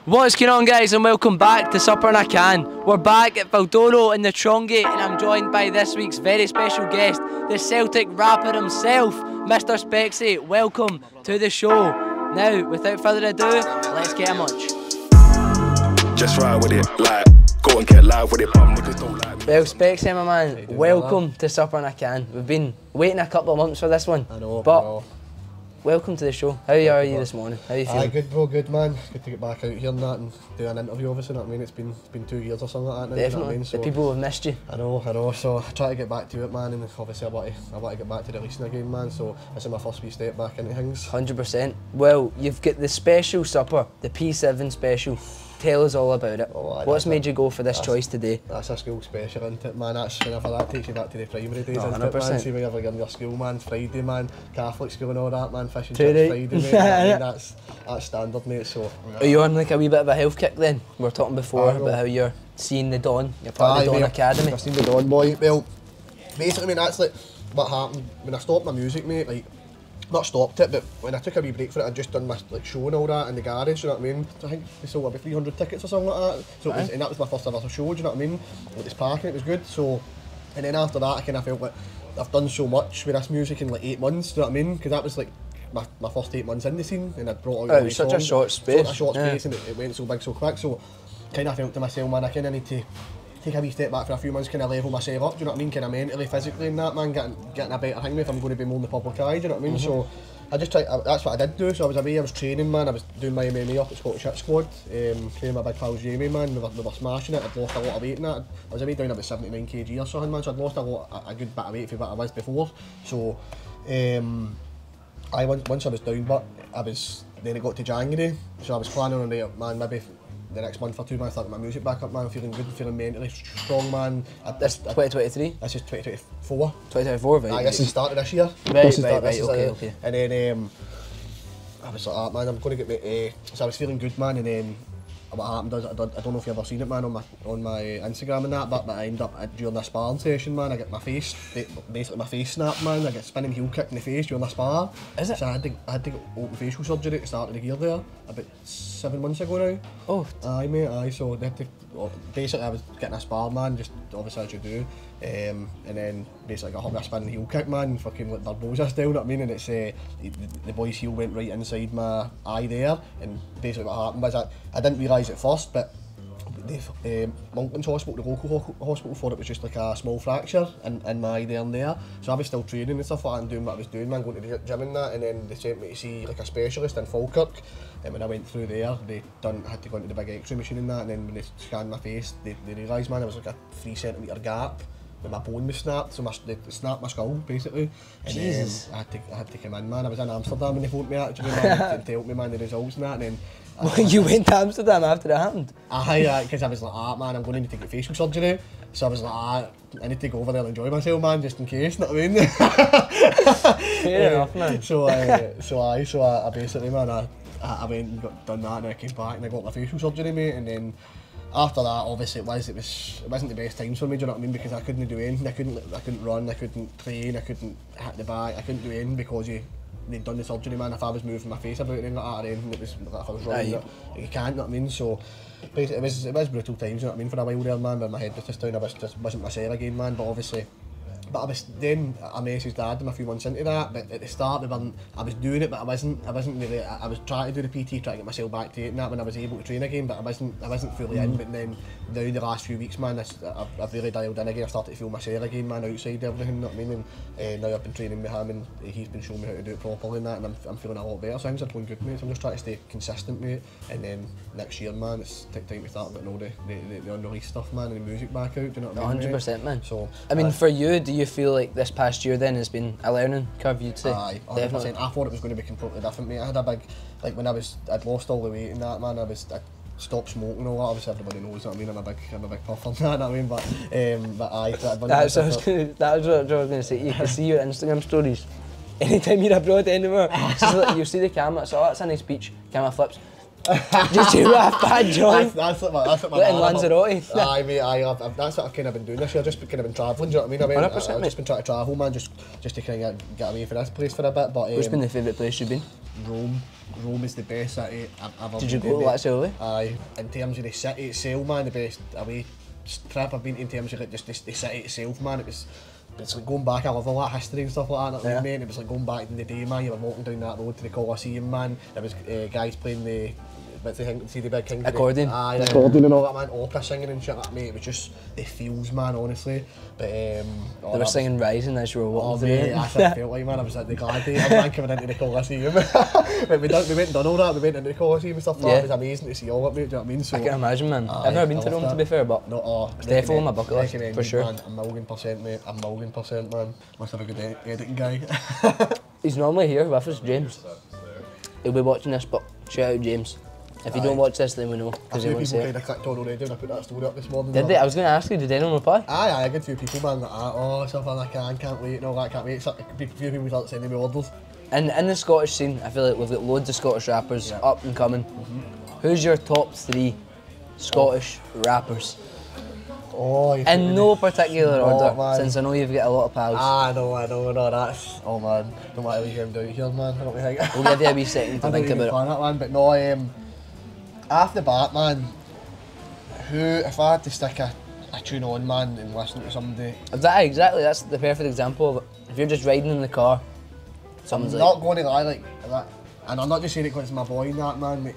What's going on, guys, and welcome back to Supper and a Can. We're back at Valdoro in the Trongate, and I'm joined by this week's very special guest, the Celtic rapper himself, Mr. Specksy. Welcome to the show. Now, without further ado, let's get a much. Just ride with it, like, go and get live with it, but niggas don't like me. Well, Specksy, my man, welcome to Supper and a Can. We've been waiting a couple of months for this one. I know, but welcome to the show. How are you this morning? How are you feeling? Good, bro, good, man. Good to get back out here and that and do an interview, obviously, you know what I mean? It's been 2 years or something like that now. Definitely. You know what I mean? So, the people have missed you. I know, so I try to get back to it, man, and obviously I want to get back to releasing again, man, so this is my first wee step back into things. 100%. Well, you've got the special supper, the P7 special. Tell us all about it. What's made you go for this choice today? That's a school special, isn't it, man? That's whenever that takes you back to the primary days, isn't 100%. it, man? See whenever you're in your school, man, Friday, man, Catholic school and all that, man, fish and chips Friday, mate. I mean, that's standard, mate, so... Are you on like a wee bit of a health kick then? We were talking before about how you're seeing the Dawn, you're part of the Dawn Academy. I've seen the Dawn, boy. Well, basically, mate, that's like what happened when I stopped my music, mate, like, not stopped it, but when I took a wee break for it, I'd just done my like show and all that in the garage, you know what I mean? So I think we sold about 300 tickets or something like that. So it was, and that was my first ever show, do you know what I mean? With this parking, it was good. So, and then after that, I kind of felt like I've done so much with this music in like 8 months, do you know what I mean? Because that was like my first 8 months in the scene, and I'd brought out it was such a short space. And it went so big so quick. So, kind of felt to myself, man, I kind of need to take a wee step back for a few months, kind of level myself up, do you know what I mean? Kind of mentally, physically and that, man, getting a better hang if I'm going to be more in the public eye, do you know what I mean? So I just tried, that's what I did do, so I was away, I was training, man, I was doing my MMA up at Scottish Hit Squad, training my big pal Jamie, man, we were smashing it, I'd lost a lot of weight in that, I was away down about 79 kg or something, man, so I'd lost a good bit of weight from what I was before, so once I was down, but then it got to January, so I was planning on it, man, maybe the next month or 2 months, starting my music back up, man, feeling good, feeling mentally strong, man. This 2023? This is 2024. 2024, right? I guess it started this year. Right, okay. And then I was like, man, I'm going to get me, so I was feeling good, man, and then what happened is, I don't know if you've ever seen it, man, on my Instagram and that, but I ended up during a sparring session, man, I get my face, basically my face snapped, man, I get spinning heel kick in the face during the spar. Is it? So I had to get open facial surgery at the start of the year there, about 7 months ago now. Oh. Aye, mate, aye, so they had to, basically I was getting a spar, man, just obviously as you do, and then basically I got a spinning heel kick, man, fucking like Barbosa style, you know what I mean, and it's, the boy's heel went right inside my eye there, and basically what happened was I didn't realise at first, but Monklands Hospital, the local hospital, thought it was just like a small fracture in my eye there and there, so I was still training and stuff like that and doing what I was doing, man, going to the gym and that, and then they sent me to see like a specialist in Falkirk, and when I went through there, I had to go into the big x-ray machine and that, and then when they scanned my face, they realised, man, there was like a 3 centimetre gap where my bone was snapped, so they snapped my skull basically. And Jesus. I had to come in, man. I was in Amsterdam when they phoned me actually, man, to help me, man, the results and that. And then you went to Amsterdam after it happened? Aye, because I was like, man, I'm going to need to get facial surgery. So I was like, I need to go over there and enjoy myself, man, just in case, you know what I mean? Fair enough, man. So I basically, man, I went and done that, and I came back and I got my facial surgery, mate, and then after that, obviously, it wasn't the best times for me, do you know what I mean? Because I couldn't do anything. I couldn't run, I couldn't train, I couldn't hit the bag, I couldn't do anything because they'd done the surgery, man. If I was moving my face about and like that, or anything, it was like if I was running, you can't, you know what I mean? So basically, it was brutal times, you know what I mean? For a while there, man, but my head was just down, I just wasn't myself again, man. But obviously, I messaged Dad a few months into that, but at the start I was doing it, but I wasn't really, I was trying to do the PT, trying to get myself back to it and that when I was able to train again, but I wasn't fully in. But then now the last few weeks, man, I've really dialed in again. I've started to feel myself again, man, outside everything, you know what I mean? And now I've been training with him and he's been showing me how to do it properly and that, and I'm feeling a lot better, so things are going good, mate. So I'm just trying to stay consistent, mate, and then next year, man, it's time to start getting all the unreleased stuff, man, and the music back out, do you know what I mean? 100%, man. So, I mean, for you, do you feel like this past year then has been a learning curve, you'd say? Aye, 100%. Definitely. I thought it was going to be completely different, mate. I had a big, like when I'd lost all the weight and that, man, I stopped smoking and all that. Obviously everybody knows, what I mean, I'm a big puffer, you know what I mean, but aye. That was what I was going to say, you can see your Instagram stories. Anytime you're abroad anywhere, so like, you see the camera, so that's a nice beach, camera flips. Just you have bad joint. That's what my Letting Lanzarote. Aye, mate, that's what I've kind of been doing this year. Just kind of been travelling. Do you know what I mean? 100%, I've just been trying to travel, man, just to kind of get away from this place for a bit. But What's been the favourite place you've been? Rome. Rome is the best city I've ever Did you been go to. to that Celtic? Aye, in terms of the city itself, man, the best away trip I've been to in terms of like just the city itself, man. It's like going back. I love all that history and stuff like that. Yeah. Mate, it was like going back in the day, man. You were walking down that road to the Colosseum, man. There was guys playing the. What's the thing? See the big king? Accordion. Aye, the accordion and all that, man. Opera singing and shit like that, mate. It was just the feels, man. Honestly, but They were singing Rising as you were walking through mate, it. that's what I felt like, man. I was at the gladiator, man, coming into the Colosseum. But we went and done all that. We went into the Colosseum and stuff like that. It was amazing to see all of it, mate. Do you know what I mean? So, I can imagine, man. I've never been to Rome, to be fair, but it's definitely on my bucket list, for sure. Man, 1,000,000%, mate. 1,000,000%, man. Must have a good editing guy. He's normally here with us, James. He'll be watching this, but shout out James. If you don't watch this, then we know, because he A few won't people say kind it. of clicked on already when I put that story up this morning. Did they? I was going to ask you, did anyone reply? Aye, a good few people, man, like that. Oh, something I can't wait and all that, can't wait. A few people start sending me orders. In the Scottish scene, I feel like we've got loads of Scottish rappers up and coming. Who's your top 3 Scottish rappers? Oh, In no particular order, man. since I know you've got a lot of pals. I know, no, that's... Oh, man, don't matter what you're going to do here, man. I don't think... We'll give you a wee second to think about it. That, man, but no, off the bat, man, if I had to stick a tune on, man, and listen to somebody... Exactly, that's the perfect example of it. If you're just riding in the car, someone's I'm not going to lie like that, and I'm not just saying it because it's my boy in that, man,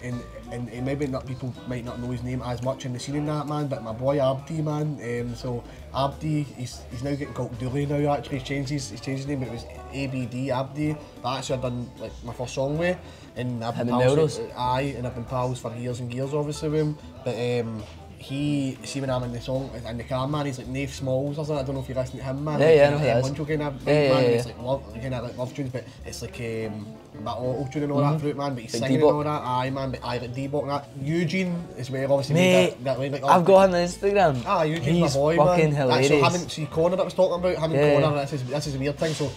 and maybe not people might not know his name as much in the scene in that, man, but my boy Abdi, man, so Abdi, he's now getting called Dooley now, actually. He's changed his name, but it was ABD, Abdi, but actually I've done like my first song with, and I've been pals and I've been pals for years and years, obviously, with him, but see when I'm in the song, in the car, man, he's like Nath Smalls or something. I don't know if you listen to him, man. Yeah, I know who that is. Buncho kind of man, it's like love tunes, but it's like about auto tune and all that through it, man. But he's singing and all that, aye, man. But like D-Bok and that. Eugene as well, obviously. Mate, that like, I've got him on Instagram. Ah, Eugene's He's my boy, fucking man. hilarious. So see Connor that I was talking about, him and Connor, that's his weird thing. So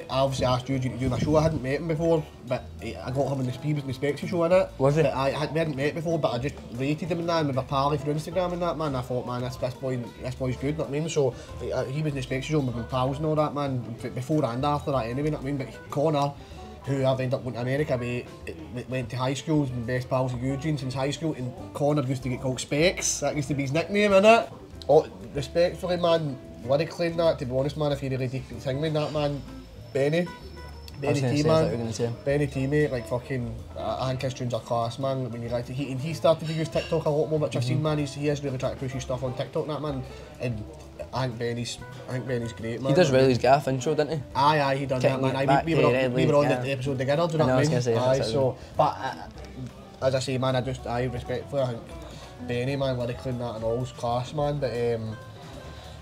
I obviously asked Eugene to do my show. I hadn't met him before, but I got him in the Specksy show in it. Was it? But we hadn't met before, but I just rated him in that, and we were pally through Instagram and that, man. I thought, man, this boy's good, you know what I mean? So he was in the Specksy show, and we've been pals and all that, man, before and after that anyway, you know what I mean? But Connor, who I've ended up going to America with, went to high school, been best pals with Eugene since high school, and Connor used to get called Specs. That used to be his nickname, innit? Oh, respectfully, man, lyrically and that, to be honest, man, if you really deep sing me that, man, Benny T, man. Benny T, mate, like fucking, I think his tunes are class, man. When you like to, he started to use TikTok a lot more, which I've seen, man. He has really tried to push his stuff on TikTok, that, man. And I think Benny's great, man. He does Riley's gaff intro, doesn't he? Aye, he done that, man. We were on the episode together, do you know what I mean? Aye, so, but as I say, man, I respectfully, I think Benny, man, lyrically and that and all's class, man.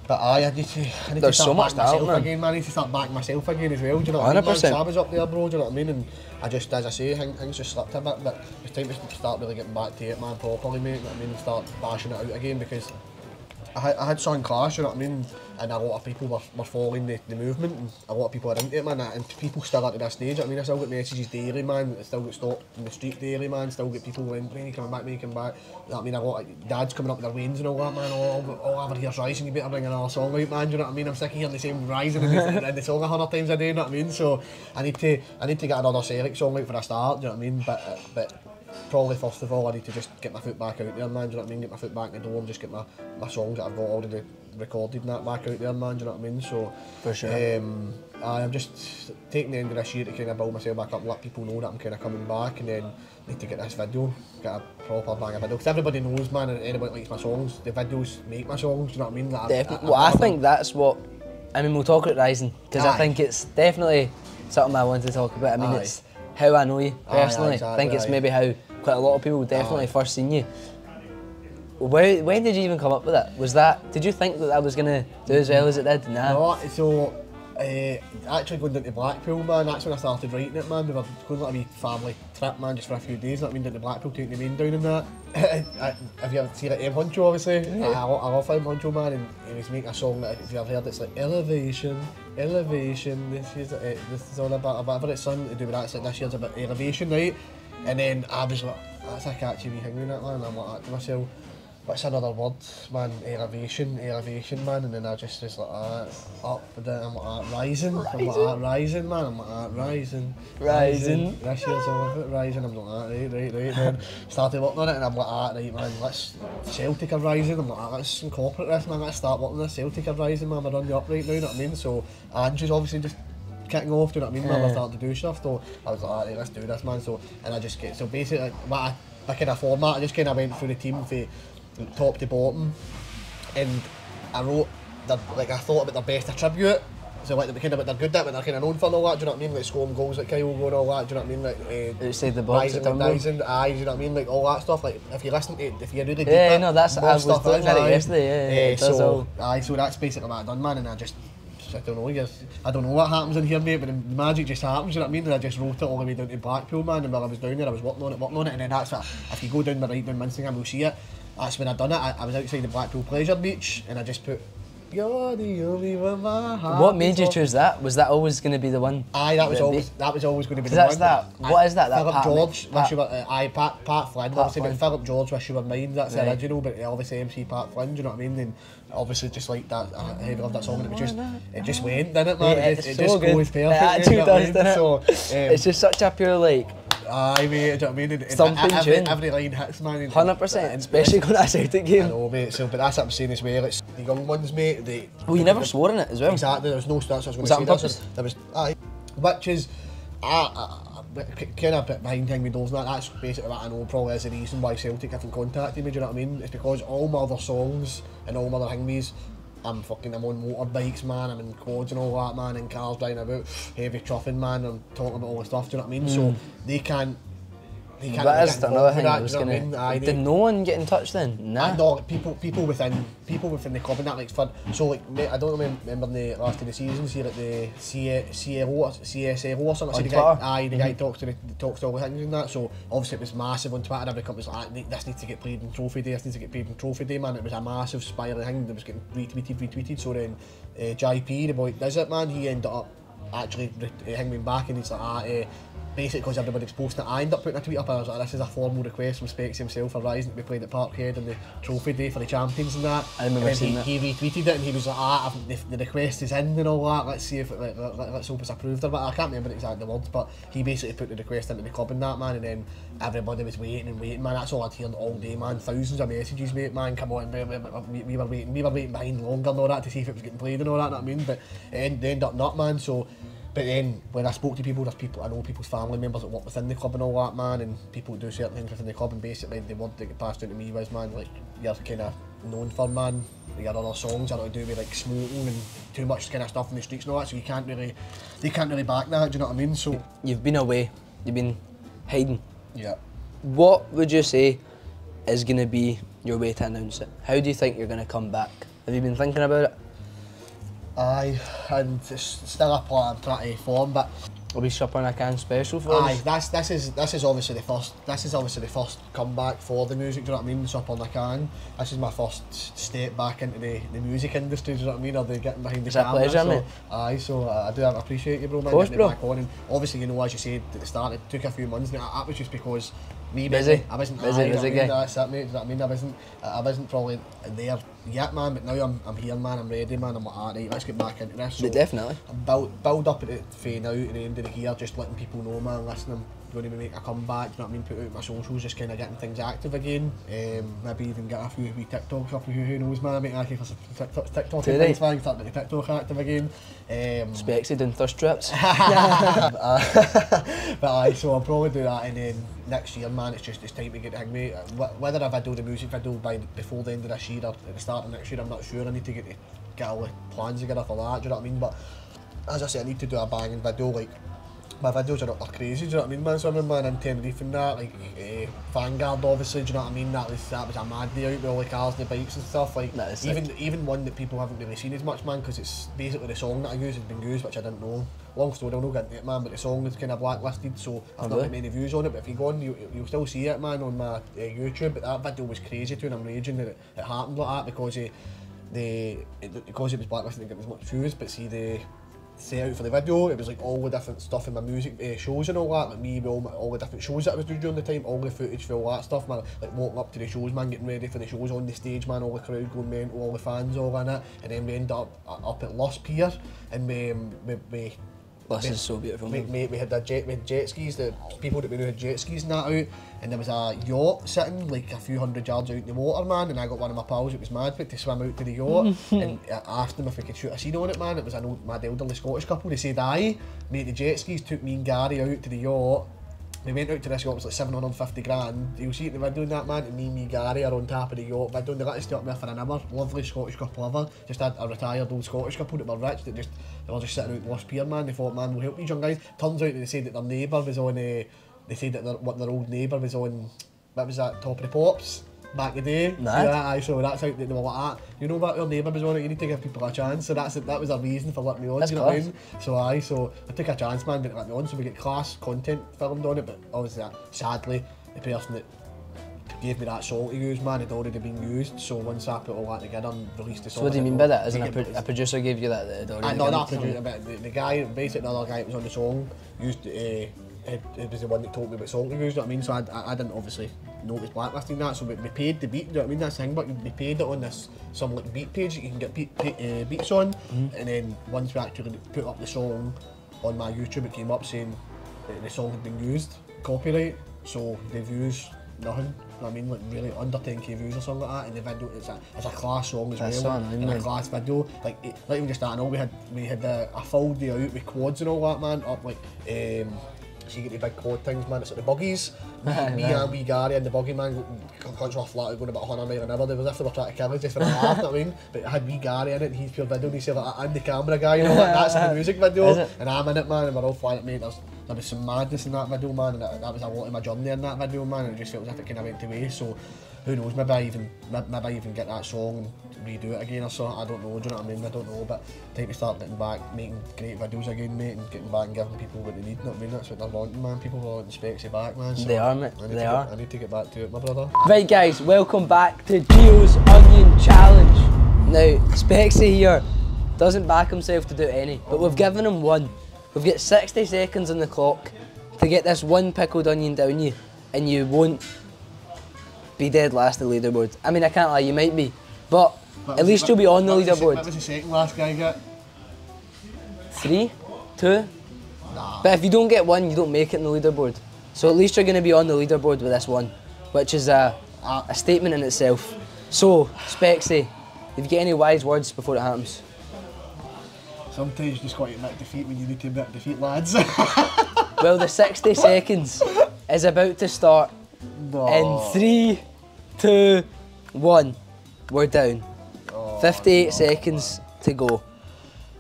But I need to start backing myself again, man. I need to start backing myself again as well, do you know what I mean? 100%. I was up there, bro, do you know what I mean? And I just, as I say, things just slipped a bit, but it's time to start really getting back to it, man, properly, mate, you know what I mean? Start bashing it out again, because I had Sun Clash, you know what I mean? And a lot of people were following the movement, and a lot of people are into it, man. And people still at this stage, I mean, I still get messages daily, man. I still get stopped in the street daily, man. Still get people going, when are you coming back, when are you coming back? You know what I mean? A lot of dads coming up with their wains and all that, man. All over here's Rising, you better bring another song out, man. Do you know what I mean? I'm sick of hearing the same Rising in the song 100 times a day, you know what I mean? So I need to get another Celtic song out for a start, do you know what I mean? But probably first of all, I need to just get my foot back out there, man, do you know what I mean? Get my foot back in the door and just get my songs that I've got already recorded and that back out there, man, do you know what I mean? So, for sure. I'm just taking the end of this year to kind of build myself back up, let people know that I'm kind of coming back, and then need to get this video, get a proper bang of video, because everybody knows, man, and anybody likes my songs, the videos make my songs, do you know what I mean? Like, definitely. I think that's what, I mean, we'll talk about Rising, because I think it's definitely something I want to talk about. I mean, it's how I know you, personally. Exactly, I think it's maybe how quite a lot of people definitely first seen you. When did you even come up with that? Did you think that I was going to do as well as it did? Nah. No, so actually going down to Blackpool, man, that's when I started writing it, man. We were going on a wee family trip, man, just for a few days, that I mean, down to Blackpool, taking the main down and that. Have you ever seen it, Honcho, obviously? Yeah. I love him, Honcho, man, and he was making a song that, if you ever heard, it's like, Elevation, this is all about whatever it's something to do with that, it's like this year's about elevation, right? And then I was like, that's a catchy wee thing with that, man. And I'm like to myself, what's another word, man? Elevation, man. And then I just was like, up, and then I'm like, rising. I'm like, rising, man. I'm like, rising. This year's all of it, rising. I'm like, right. Then started working on it, and I'm like, right, man, let's Celtic are rising. I'm like, let's incorporate this, man. Let's start working on this. Celtic are rising, man. We're on the up right now, you know what I mean? So Andrew's obviously just kicking off, do you know what I mean? Man, we're starting to do stuff, so I was like, right, let's do this, man. So, and I just get, so basically, my kind of format, I just kind of went through the team from top to bottom, and I wrote, like, I thought about their best attribute. So like kind of what they're good at, what they're kind of known for and all that, do you know what I mean? Like scoring goals like Kyle and all that, do you know what I mean? Like outside the box, rising, do you know what I mean? Like all that stuff. Like if you listen to it, if you really deep yeah, no, that's I was looking at it Yeah, yesterday. so that's basically what I done, man. And I don't know, I don't know what happens in here, mate, but the magic just happens, you know what I mean? And I just wrote it all the way down to Blackpool, man, and while I was down there I was working on it, and then that's what, if you go down my Instagram you'll see it. That's when I done it. I was outside the Blackpool Pleasure Beach, and I just put, "You're the only one my heart." What made you choose that? Was that always going to be the one? Aye, that was always going to be the one. That. What is that? Philip George, Wish You Were, Pat Flynn, obviously, Flynn. but Philip George, Wish You Were Mine, that's the original, but obviously MC Pat Flynn, do you know what I mean? And obviously just like that, I heavy loved that song, and it just went, didn't it, man? Yeah, it just so good. goes perfect. It actually does, doesn't it? So, it's just such a pure, like, aye, mate, do you know what I mean? Thumping tune. Every line hits, man. 100%, especially going to a Celtic game. I know, mate, so, but that's what I'm saying as well, it's the young ones, mate, you never swore in it as well? Exactly, there was no stats, I was going Was to that say on purpose? There was, aye, which is, kind of a bit behind me doors, and that's basically what I know probably is the reason why Celtic haven't contacted me, do you know what I mean? It's because all my other songs and all my other hingmies, I'm on motorbikes, man, I'm in quads and all that, man, in cars driving about, heavy truffing, man, I'm talking about all the stuff, do you know what I mean? So they can't That is another thing I was do you know what I mean? Did no one get in touch then? Nah. No, people within the club and that, like, fun. So like, I don't remember the last of the seasons here at the CSLO or something. On The guy talks to all the things and that. So obviously it was massive on Twitter. Every company's like, this needs to get played in Trophy Day. This needs to get played in Trophy Day, man. It was a massive spiraling thing that was getting retweeted. So then JP, the boy does it, man. He ended up actually hanging back, and he's like, basically because everybody's posting it, I ended up putting a tweet up and I was like, this is a formal request from Specksy himself for Rising to be played at Parkhead on the Trophy Day for the champions and that. I remember seeing that. He retweeted it and he was like, the request is in and all that, let's see if let's hope it's approved or what. I can't remember exactly the words, but he basically put the request into the club and that, man, and then everybody was waiting, man. That's all I'd heard all day, man. Thousands of messages, mate, man, come on, we were waiting behind longer and all that to see if it was getting played and all that, you know what I mean? But it ended up not, man. So but then when I spoke to people, I know people's family members that work within the club and all that, man, and people do certain things within the club, and basically the word that get passed down to me was, man, like, you're kind of known for, man, your other songs are to do with like smoking and too much kind of stuff in the streets and all that, so they can't really back that, do you know what I mean? So you've been away, you've been hiding. Yeah. What would you say is going to be your way to announce it? How do you think you're going to come back? Have you been thinking about it? Aye, and it's still a plan I'm trying to form, but Will be Supper and a Can special for aye, us? this is obviously the first comeback for the music, do you know what I mean? Supper and a Can. This is my first step back into the music industry, do you know what I mean? Or the getting behind the camera. It's a pleasure, so, mate. Aye, so I do appreciate you, bro, man. Of course, getting bro. Back on. And obviously, you know, as you said at the start, it took a few months, and that was just because me Busy. I wasn't Busy, you know what I mean? guy. That's it, mate. Do you know what I mean? I wasn't probably there yet, man. But now I'm here, man. I'm ready, man. I'm like, alright, let's get back into this. So Yeah, definitely. build up at it for now at the end of the year, just letting people know, man. Listen, I'm going to make a comeback. Do you know what I mean? Put out my socials, just kind of getting things active again. Maybe even get a few wee TikToks up. Who knows, man? I might actually for some TikTok Do things, they? man. Start getting TikTok active again. Specksy doing thirst traps. But aye, so I'll probably do that, and then next year, man, it's time to get hang, mate. Whether if I do the music video before the end of this year or at the start of next year, I'm not sure. I need to get all the plans together for that, do you know what I mean? But as I said, I need to do a banging video. Like, my videos are not crazy, do you know what I mean, man? So I remember in Tenerife and that, like, Vanguard, obviously, do you know what I mean? That was a mad day out with all the cars and the bikes and stuff, like, even one that people haven't really seen as much, man, because it's basically the song that I use has been used, which I didn't know. Long story, I'll not get into it, man, but the song is kind of blacklisted, so I've not got many views on it, but if you go on, you'll still see it, man, on my YouTube. But that video was crazy too, and I'm raging that it happened like that, because because it was blacklisted, it didn't get as much views. But see, set out for the video. It was like all the different stuff in my music shows and all that, like me with all the different shows that I was doing during the time, all the footage for all that stuff, man. Like walking up to the shows, man, getting ready for the shows on the stage, man, all the crowd going mental, all the fans all in it, and then we ended up at Luss Pier, and we Luss is so beautiful. We had jet skis, the people that we knew had jet skis and that out, and there was a yacht sitting like a few hundred yards out in the water, man, and I got one of my pals, it was mad, but to swim out to the yacht, and I asked them if we could shoot a scene on it, man. It was an old, mad elderly Scottish couple. They said aye, mate, the jet skis took me and Gary out to the yacht. We went out to this yacht, it was like 750 grand. You'll see it in the video and that, man, and me and Gary are on top of the yacht video, and they let us stay up there for an hour. Lovely Scottish couple ever. Just had a retired old Scottish couple that were rich, that they were just sitting out in Luss Pier, man. They thought, man, we'll help these young guys. Turns out that they said that their neighbour was on, they said that their old neighbour was on, what was that, Top of the Pops? Back in the day. Nice. Yeah, aye, so that's how they were like that. You know what, your neighbour was on it, you need to give people a chance. So that was a reason for letting me on, That's you know what I class. mean? So aye, so I took a chance, man, but let me on, so we get class content filmed on it, but obviously, sadly, the person that gave me that song to use, man, had already been used, so once I put all that together and released the song... So what do you mean by that? As in a producer gave you that had already No, given not it to you? producer, but the guy, basically the other guy that was on the song, used it was the one that told me what song to use, you know what I mean? So I didn't obviously know it was blacklisting that, so we paid the beat, you know what I mean? That's the thing, but we paid it on some like beat page that you can get beats on, and then once we actually put up the song on my YouTube, it came up saying that the song had been used, copyright, so the views, nothing. You know what I mean, like really under 10k views or something like that, and the video, it's a class song as That's well, so annoying, and a man. class video, like even just that and all, we had a full day out with quads and all that, man, up like, so you get the big quad things, man, it's like the buggies, me and wee Gary and the buggy, man, constantly flat out going about 100 miles an hour, they were as if they were trying to kill us just for a laugh, you know what I mean, but it had wee Gary in it, and he's pure video, and he said like, I'm the camera guy, you know, like, that's in the music video, and I'm in it, man, and we're all flying, mate, there was some madness in that video, man, and that was a lot of my journey in that video, man, and it just felt as if it kind of went to waste, so who knows, maybe I even get that song and redo it again or so, I don't know, do you know what I mean, I don't know, but time to start getting back, making great videos again, mate, and getting back and giving people what they need, you know what I mean, that's what they're wanting, man, people are wanting Specksy back, man, so They are, mate, they are. I need to get back to it, my brother. Right guys, welcome back to Gio's Onion Challenge. Now, Specksy here doesn't back himself to do any, but we've given him one. We've got 60 seconds on the clock to get this one pickled onion down you, and you won't be dead last the leaderboard. I mean, I can't lie, you might be, but at least you'll be on the What leaderboard. was the second last guy get? 3, 2. Nah. But if you don't get one, you don't make it in the leaderboard. So at least you're going to be on the leaderboard with this one, which is a statement in itself. So, Specksy, if you get any wise words before it happens. Sometimes you just got to admit defeat when you need to admit defeat, lads. Well, the 60 seconds is about to start in 3, 2, 1. We're down. 58 seconds to go.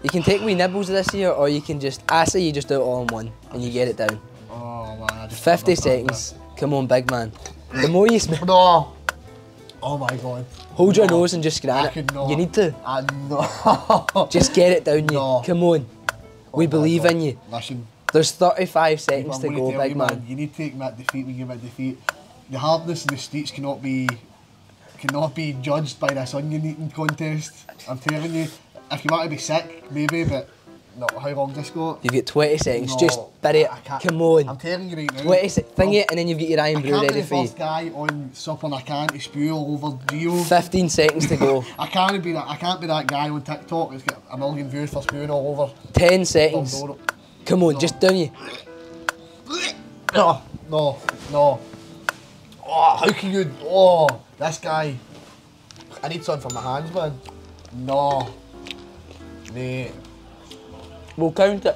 You can take wee nibbles of this here, or you can just, I say you just do it all in one and you get it down. Oh man, I just 50 seconds. Come on, big man. The more you smell. No. Oh my god. Hold your nose and just grab I it. could not. You need to. No. Just get it down you. No. Come on. We Oh my believe God. in you. Listen. There's 35 seconds I'm to gonna go, tell big you, man. You need to take that defeat when you admit defeat. The hardness in the streets cannot be judged by this onion eating contest. I'm telling you. If you want to be sick, maybe, but no. How long this got? You've got 20 seconds. No, Just bury it. I can't. Come on. I'm telling you right now. 20 thing it, and then you've got your iron brew I can't be ready the for you. first guy on something I can't to spew all over Gio. 15 seconds to go. I can't be that guy on TikTok that's got a million views for spewing all over. 10 seconds. Come on, just down you. No. Oh, how can you? Oh, this guy. I need something for my hands, man. No. Mate. We'll count it.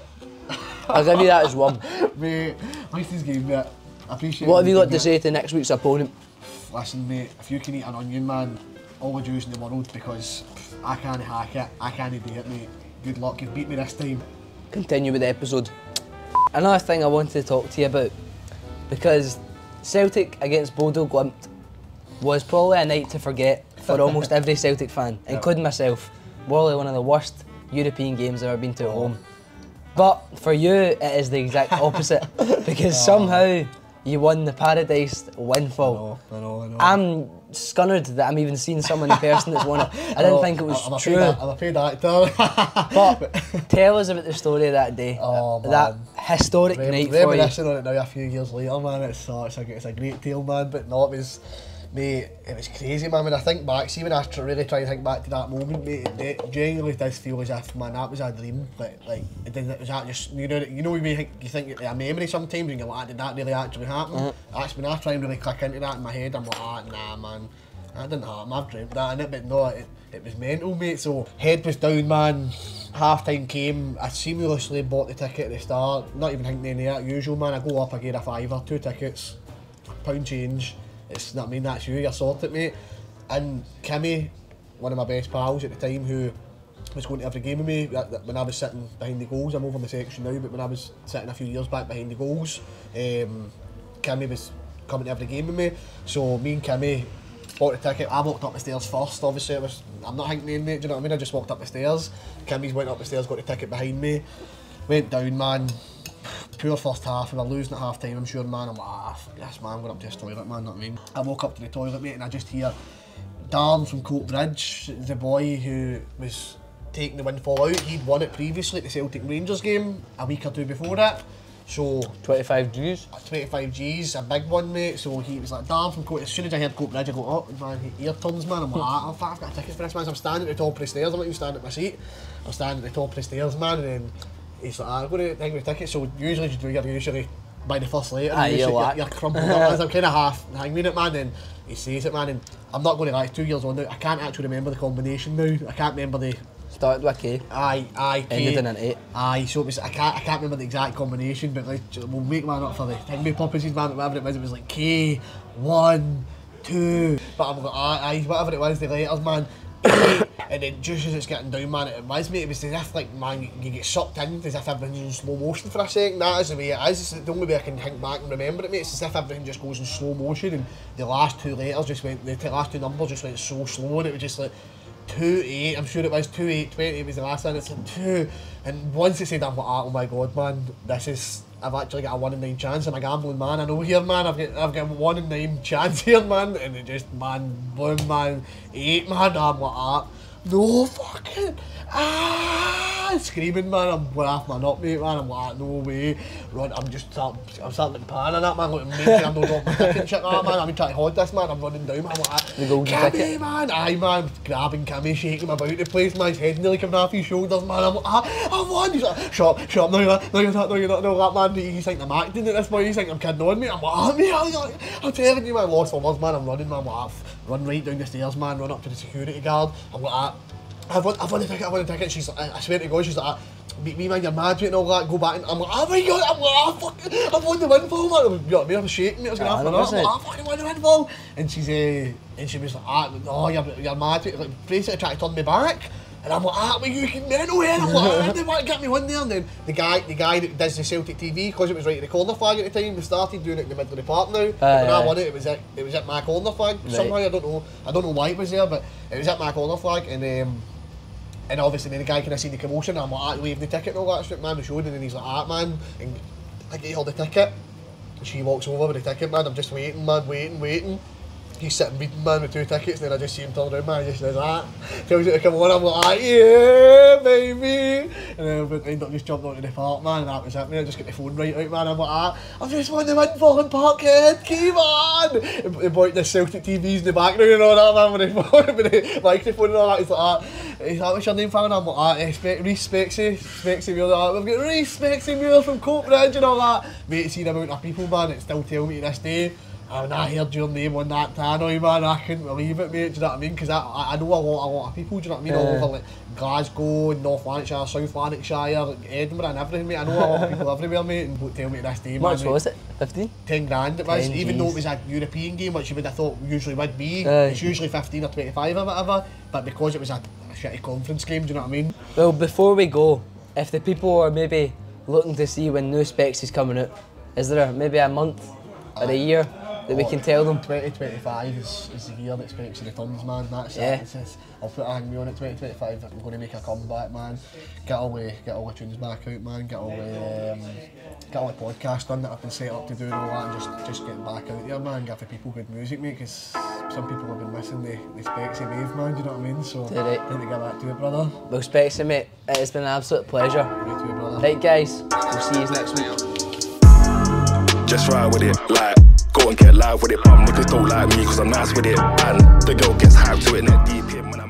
I'll give you that as one. Mate, at least he's gave me it. I appreciate it. What have you got to say to next week's opponent? Listen, mate, if you can eat an onion, man, all the juice in the world, because I can't hack it, I can't do it, mate. Good luck, you've beat me this time. Continue with the episode. Another thing I wanted to talk to you about, because Celtic against Bodo Glimt was probably a night to forget for almost every Celtic fan, including myself. Probably one of the worst European games I've ever been to at home. But for you, it is the exact opposite, because somehow you won the Paradise Windfall. I know. I'm scunnered that I'm even seeing someone in person that's won it. I didn't think it was true. I'm a paid actor. But tell us about the story of that day. Oh, man. That historic night for you. Reminiscing on it now a few years later, man, it's a great tale, man. But no, it was crazy, man. When I think back, see when I really try and think back to that moment, mate, it genuinely does feel as if, man, that was a dream. Like it was that just, you know, you think it's a memory sometimes, and you're like, did that really actually happen? That's when I try and really click into that in my head, I'm like, nah, man, that didn't happen. I've dreamt that, innit? But no, it was mental, mate. So head was down, man. Half time came, I seamlessly bought the ticket at the start, not even thinking any of that usual, man. I go up, I get a £5, 2 tickets, £1 change. It's not, I mean, that's you, you're sorted, mate. And Kimmy, one of my best pals at the time, who was going to every game with me, when I was sitting behind the goals, I'm over in the section now, but when I was sitting a few years back behind the goals, Kimmy was coming to every game with me. So me and Kimmy bought the ticket. I walked up the stairs first, obviously. I'm not thinking in it, do you know what I mean? I just walked up the stairs. Kimmy's went up the stairs, got the ticket behind me. Went down, man. Poor first half, we were losing at half time, I'm sure, man. I'm like, yes, man, I'm going up to this toilet, man, know what I mean? I walk up to the toilet, mate, and I just hear Darren from Coatbridge, the boy who was taking the Windfall out. He'd won it previously at the Celtic Rangers game a week or two before it. So 25 Gs? 25 Gs, a big one, mate. So he was like, Darren from Coatbridge. As soon as I heard Coatbridge, I go, oh, man, ear turns, man. I'm like, I've got tickets for this, man. So I'm standing at the top of the stairs, I'm not even standing at my seat. I'm standing at the top of the stairs, man, and then he's like, I'm going to hang with tickets. So usually you're by the first later, you're crumpled up, as I'm kind of half hanging it, man, and he says it, man, and I'm not going to lie, it's 2 years on now, I can't actually remember the combination now. I can't remember the... Started with a K. Aye, K. Ended in an 8. Aye, so it was, I can't remember the exact combination, but like, we'll make man up for the hanging purposes, man, whatever it was like K, 1, 2, but I'm like, aye, whatever it was, the letters, man. And then just as it's getting down, man, it was, mate, it was as if, like, man, you get sucked in, as if everything's in slow motion for a second. That is the way it is. It's the only way I can think back and remember it, mate. It's as if everything just goes in slow motion, and the last two letters just went, the last two numbers just went so slow, and it was just like 2-8, I'm sure it was 2-8-20 was the last one. It's like 2, and once it said, I'm like, oh my god, man, this is, I've actually got a 1 in 9 chance. I'm a gambling man, I know here, man. I've got 1 in 9 chance here, man, and it just, man, boom, man, 8, man. I'm like, no fucking, screaming, man. I'm going off my nut, mate, man. I'm like, no way. Run, I'm starting to pan and that, man. Like, making I'm not dropping my ticket and shit, man. I've been trying to hold this, man. I'm running down, man. I'm like, Kimmy, man. Aye, man. Grabbing Kimmy, shaking him about the place, man. His head nearly coming off his shoulders, man. I'm like, I won. He's like, shut up. No, you're not, no, that, man. He's think I'm acting at this point. He's think I'm kidding on me. I'm like, mate, I'm telling you, man. Lost for words, man. I'm running, man. I'm like, run right down the stairs, man. Run up to the security guard. I'm like, I've won the ticket, She's like, I swear to God, she's like, me, man, you're mad, mate, and all that, go back, and I'm like, oh my God, I'm like, I've won the Windfall, man. You know what I mean? I was shaking, mate, I was going off my nut. I'm like, I fucking won the Windfall. And she was like, no, you're mad, mate. Like, basically trying to turn me back. And I'm like, well, you can mental here. I'm like, they want to get me one there. And then the guy that does the Celtic TV, because it was right at the corner flag at the time, we started doing it in the middle of the park now. When I won it was at my corner flag. Right. Somehow, I don't know why it was there, but it was at my corner flag. And obviously then the guy kind of seen the commotion, and I'm like, waving the ticket and all that shit, man, we showed, and then he's like, man, and I get her the ticket, and she walks over with the ticket, man, I'm just waiting, man, waiting. He's sitting reading, man, with 2 tickets, and then I just see him turn around, man, he just says that. Tells you to come on, I'm like, yeah, baby. And then I end up just jumping onto the park, man, and that was it, man. I just get the phone right out, man. I'm like, I've just won the Windfall in Parkhead, come on. And boy, the Celtic TV's in the background and all that, man, with the microphone and all that. He's like, what's your name, fam? And I'm like, Reece Specksy Muir. We've got Reece Specksy Muir from Coatbridge and all that. Mate, see the amount of people, man, that still tell me to this day, when I heard your name on that tannoy, man, I couldn't believe it, mate, do you know what I mean? Because I know a lot of people, do you know what I mean, all over like Glasgow, North Lanarkshire, South Lanarkshire, Edinburgh and everything, mate. I know a lot of people everywhere, mate, and tell me to this day, man. How much was it? 15? 10 grand it was, even though it was a European game, which you would have thought usually would be. It's usually 15 or 25 or whatever, but because it was a shitty conference game, do you know what I mean? Well, before we go, if the people are maybe looking to see when new Specksy's coming out, is there maybe a month or a year? that we can tell them? 2025 is the year that Specksy returns, man. That's Yeah. it. I'll put a hang me on it. 2025. I'm going to make a comeback, man. Get all the tunes back out, man. Get all the podcasts done that I've been set up to do and all that, and just get back out there, man. Give the people good music, mate. Because some people have been missing the Specksy wave, man. Do you know what I mean? So Right. I need to get back to it, brother. Well, Specksy, mate, it has been an absolute pleasure. You too, brother. Right, guys, we'll see you next week. Just ride with it, like, go and get live with it. Niggas don't like me cause I'm nice with it. And the girl gets hyped to it, neck deep in when I